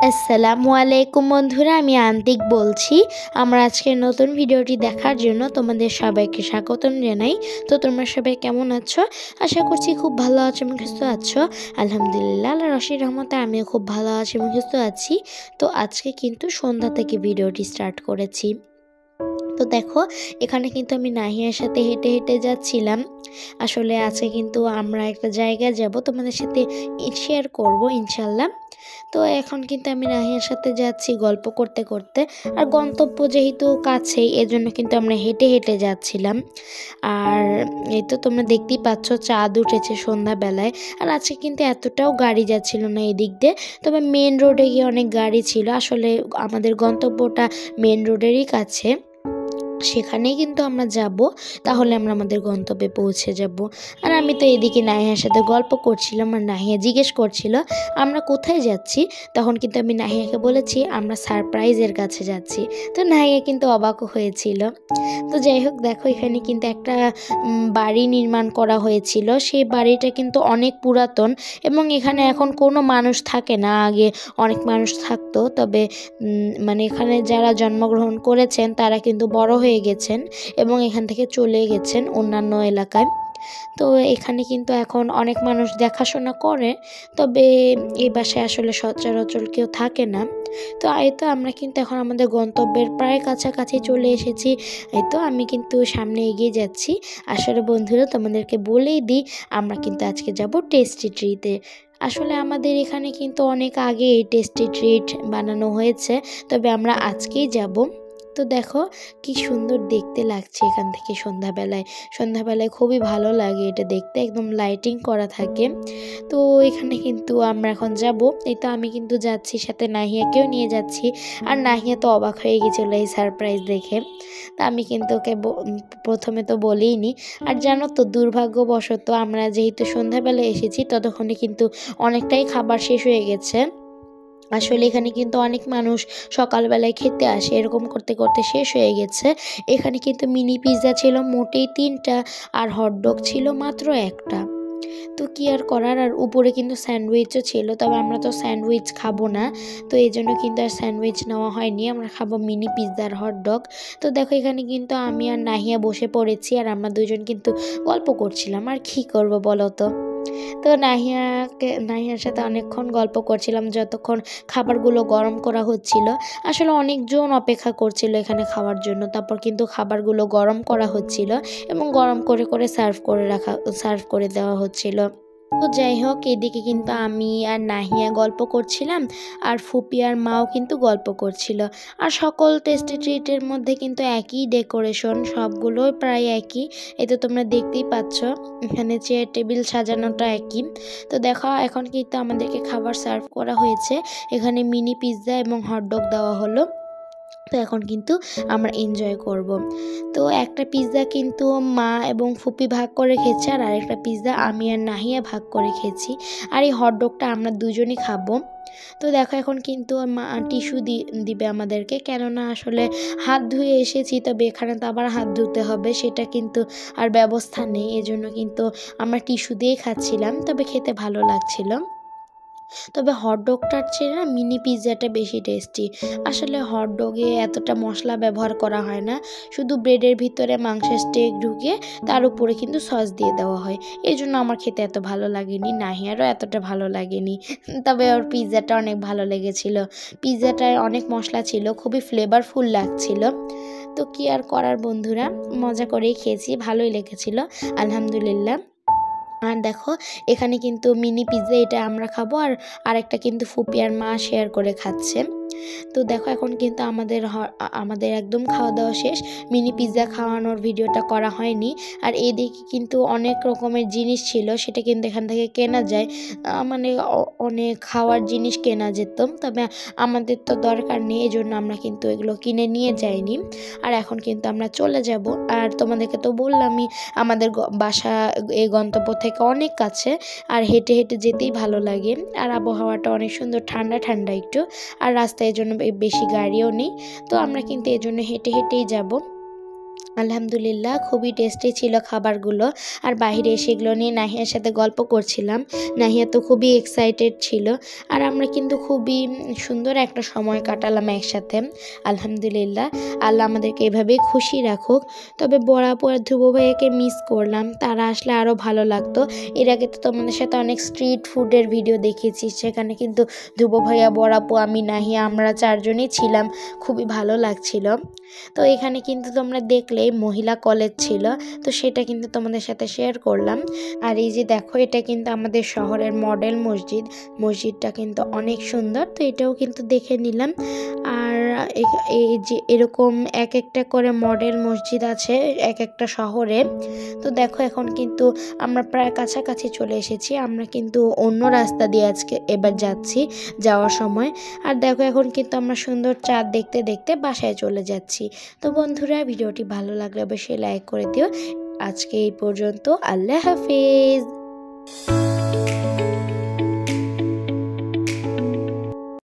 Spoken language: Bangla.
আসসালামু আলাইকুম বন্ধুরা, আমি আন্তিক বলছি। আমার আজকের নতুন ভিডিওটি দেখার জন্য তোমাদের সবাইকে স্বাগতম জানাই। তো তোমরা সবাই কেমন আছো? আশা করছি খুব ভালো আছো এবং সুস্থ আছো। আলহামদুলিল্লাহ, আল্লাহর অশেষ রহমতে আমিও খুব ভালো আছি এবং সুস্থ আছি। তো আজকে কিন্তু সন্ধ্যা থেকে ভিডিওটি স্টার্ট করেছি। তো দেখো, এখানে কিন্তু আমি নাহিয়ার সাথে হেঁটে হেঁটে যাচ্ছিলাম। আসলে আজকে কিন্তু আমরা একটা জায়গায় যাব, তোমাদের সাথে শেয়ার করব ইনশাল্লাহ। তো এখন কিন্তু আমি নাহিয়ার সাথে যাচ্ছি গল্প করতে করতে। আর গন্তব্য যেহেতু কাছেই, এজন্য কিন্তু আমরা হেঁটে হেঁটে যাচ্ছিলাম। আর এই তো তোমরা দেখতেই পাচ্ছ, চাঁদ উঠেছে সন্ধ্যাবেলায়। আর আজকে কিন্তু এতটাও গাড়ি যাচ্ছিল না এদিক দিয়ে, তবে মেন রোডে গিয়ে অনেক গাড়ি ছিল। আসলে আমাদের গন্তব্যটা মেন রোডেরই কাছে, সেখানেই কিন্তু আমরা যাব, তাহলে আমরা আমাদের গন্তব্যে পৌঁছে যাব। আর আমি তো এদিকে নাহিয়ার সাথে গল্প করছিলাম, আর নাহিয়া জিজ্ঞেস করছিল আমরা কোথায় যাচ্ছি। তখন কিন্তু আমি নাহিয়াকে বলেছি আমরা সারপ্রাইজের কাছে যাচ্ছি। তো নাহিয়া কিন্তু অবাকও হয়েছিল। তো যাই হোক, দেখো এখানে কিন্তু একটা বাড়ি নির্মাণ করা হয়েছিল। সেই বাড়িটা কিন্তু অনেক পুরাতন এবং এখানে এখন কোনো মানুষ থাকে না। আগে অনেক মানুষ থাকতো, তবে মানে এখানে যারা জন্মগ্রহণ করেছেন তারা কিন্তু বড় হয়ে গেছেন এবং এখান থেকে চলে গেছেন অন্যান্য এলাকায়। তো এখানে কিন্তু এখন অনেক মানুষ দেখাশোনা করে, তবে এই বাসায় আসলে সচরাচর কেউ থাকে না। তো এই তো আমরা কিন্তু এখন আমাদের গন্তব্যের প্রায় কাছাকাছি চলে এসেছি। এই তো আমি কিন্তু সামনে এগিয়ে যাচ্ছি। আসলে বন্ধুরা, তোমাদেরকে বলেই দিই, আমরা কিন্তু আজকে যাব টেস্টি ট্রিতে। আসলে আমাদের এখানে কিন্তু অনেক আগে এই টেস্টি ট্রিট বানানো হয়েছে, তবে আমরা আজকেই যাব। তো দেখো কি সুন্দর দেখতে লাগছে এখান থেকে সন্ধ্যাবেলায় খুবই ভালো লাগে এটা দেখতে, একদম লাইটিং করা থাকে। তো এখানে কিন্তু আমরা এখন যাব। এই তো আমি কিন্তু যাচ্ছি, সাথে নাহিয়াকেও নিয়ে যাচ্ছি। আর নাহিয়া তো অবাক হয়ে গেছিলো এই সারপ্রাইজ দেখে। তা আমি কিন্তু ওকে প্রথমে তো বলিনি। আর জানো তো, দুর্ভাগ্যবশত আমরা যেহেতু সন্ধ্যাবেলায় এসেছি, ততক্ষণে কিন্তু অনেকটাই খাবার শেষ হয়ে গেছে। আসলে এখানে কিন্তু অনেক মানুষ সকালবেলায় খেতে আসে, এরকম করতে করতে শেষ হয়ে গেছে। এখানে কিন্তু মিনি পিৎজা ছিল মোটেই 3টা, আর হটডগ ছিল মাত্র 1টা। তো কি আর করার, আর উপরে কিন্তু স্যান্ডউইচও ছিল, তবে আমরা তো স্যান্ডউইচ খাবো না। তো এই জন্য কিন্তু আর স্যান্ডউইচ নেওয়া হয়নি, আমরা খাবো মিনি পিৎজা আর হটডগ। তো দেখো এখানে কিন্তু আমি আর নাহিয়া বসে পড়েছি, আর আমরা দুজন কিন্তু গল্প করছিলাম। আর কি করব বলো তো। তো নাহিয়ার সাথে অনেকক্ষণ গল্প করছিলাম, যতক্ষণ খাবারগুলো গরম করা হচ্ছিল। আসলে অনেকজন অপেক্ষা করছিল এখানে খাওয়ার জন্য। তারপর কিন্তু খাবারগুলো গরম করা হচ্ছিল এবং গরম করে করে সার্ভ করে দেওয়া হচ্ছিল। তো যাই হোক, এদিকে কিন্তু আমি আর নাহিয়া গল্প করছিলাম, আর ফুপি আর মাও কিন্তু গল্প করছিল। আর সকল টেস্টি ট্রিটের মধ্যে কিন্তু একই ডেকোরেশন, সবগুলোই প্রায় একই। এই তো তোমরা দেখতেই পাচ্ছ, এখানে চেয়ার টেবিল সাজানোটা একই। তো দেখো এখন কিন্তু আমাদেরকে খাবার সার্ভ করা হয়েছে। এখানে মিনি পিৎজা এবং হটডগ দেওয়া হলো। তো এখন কিন্তু আমরা এনজয় করব। তো একটা পিৎজা কিন্তু মা এবং ফুপি ভাগ করে খেয়েছে, আর আরেকটা পিৎজা আমি আর নাহিয়া ভাগ করে খেয়েছি। আর এই হটডগটা আমরা দুজনই খাবো। তো দেখো এখন কিন্তু মা টিস্যু দিবে আমাদেরকে, কেননা আসলে হাত ধুয়ে এসেছি, তবে এখানে তো আবার হাত ধুতে হবে, সেটা কিন্তু আর ব্যবস্থা নেই। এজন্য কিন্তু আমরা টিস্যু দিয়ে খাচ্ছিলাম, তবে খেতে ভালো লাগছিল। তবে হটডগটার চেয়ে না মিনি পিৎজাটা বেশি টেস্টি। আসলে হটডগে এতটা মশলা ব্যবহার করা হয় না, শুধু ব্রেডের ভিতরে মাংসের স্টেক ঢুকিয়ে তার উপরে কিন্তু সস দিয়ে দেওয়া হয়। এই জন্য আমার খেতে এত ভালো লাগেনি, নাহিয়ারও এতটা ভালো লাগেনি। তবে ওর পিৎজাটা অনেক ভালো লেগেছিল। পিৎজাটায় অনেক মশলা ছিল, খুবই ফ্লেভারফুল লাগছিল। তো কি আর করার বন্ধুরা, মজা করেই খেয়েছি, ভালোই লেগেছিল আলহামদুলিল্লাহ। আর দেখো এখানে কিন্তু মিনি পিৎজা, এটা আমরা খাবো, আর আরেকটা কিন্তু ফুপি আর মা শেয়ার করে খাচ্ছে। তো দেখো এখন কিন্তু আমাদের একদম খাওয়া দাওয়া শেষ। মিনি পিৎজা খাওয়ানোর ভিডিওটা করা হয়নি। আর এদিকে কিন্তু অনেক রকমের জিনিস ছিল, সেটা কিন্তু এখান থেকে কেনা যায়। মানে অনেক খাওয়ার জিনিস কেনা যেত, তবে আমাদের তো দরকার নেই, এই জন্য আমরা কিন্তু এগুলো কিনে নিয়ে যাইনি। আর এখন কিন্তু আমরা চলে যাব। আর তোমাদেরকে তো বললামই, আমাদের বাসা এই গন্তব্য থেকে অনেক কাছে, আর হেঁটে হেঁটে যেতেই ভালো লাগে। আর আবহাওয়াটা অনেক সুন্দর, ঠান্ডা ঠান্ডা একটু। আর রাস্তায় এর জন্য বেশি গাড়িও নেই। তো আমরা কিন্তু এর জন্য হেঁটে হেঁটেই যাব। আলহামদুলিল্লাহ খুবই টেস্টি ছিল খাবারগুলো। আর বাইরে সেগুলো নিয়ে নাহিয়ার সাথে গল্প করছিলাম। নাহিয়া তো খুবই এক্সাইটেড ছিল। আর আমরা কিন্তু খুবই সুন্দর একটা সময় কাটালাম একসাথে। আলহামদুলিল্লাহ, আল্লাহ আমাদেরকে এভাবেই খুশি রাখুক। তবে বড় আপু আর ধ্রুব ভাইয়াকে মিস করলাম, তারা আসলে আরও ভালো লাগতো। এর আগে তো তোমাদের সাথে অনেক স্ট্রিট ফুডের ভিডিও দেখেছি, সেখানে কিন্তু ধ্রুব ভাইয়া, বড় আপু, আমি, নাহিয়া আমরা চারজনই ছিলাম, খুবই ভালো লাগছিল। তো এখানে কিন্তু তোমরা দেখলেই মহিলা কলেজ ছিল, তো সেটা কিন্তু তোমাদের সাথে শেয়ার করলাম। আর এই যে দেখো, এটা কিন্তু আমাদের শহরের মডেল মসজিদ। মসজিদটা কিন্তু অনেক সুন্দর, তো এটাও কিন্তু দেখে নিলাম। আর এই যে এরকম এক একটা করে মডেল মসজিদ আছে এক একটা শহরে। তো দেখো এখন কিন্তু আমরা প্রায় কাছাকাছি চলে এসেছি। আমরা কিন্তু অন্য রাস্তা দিয়ে আজকে এবার যাচ্ছি যাওয়ার সময়। আর দেখো এখন কিন্তু আমরা সুন্দর চাঁদ দেখতে দেখতে বাসায় চলে যাচ্ছি। তো বন্ধুরা, ভিডিওটি ভালো লাগলে অবশ্যই লাইক করে দিও। আজকে এই পর্যন্ত, আল্লাহ হাফেজ।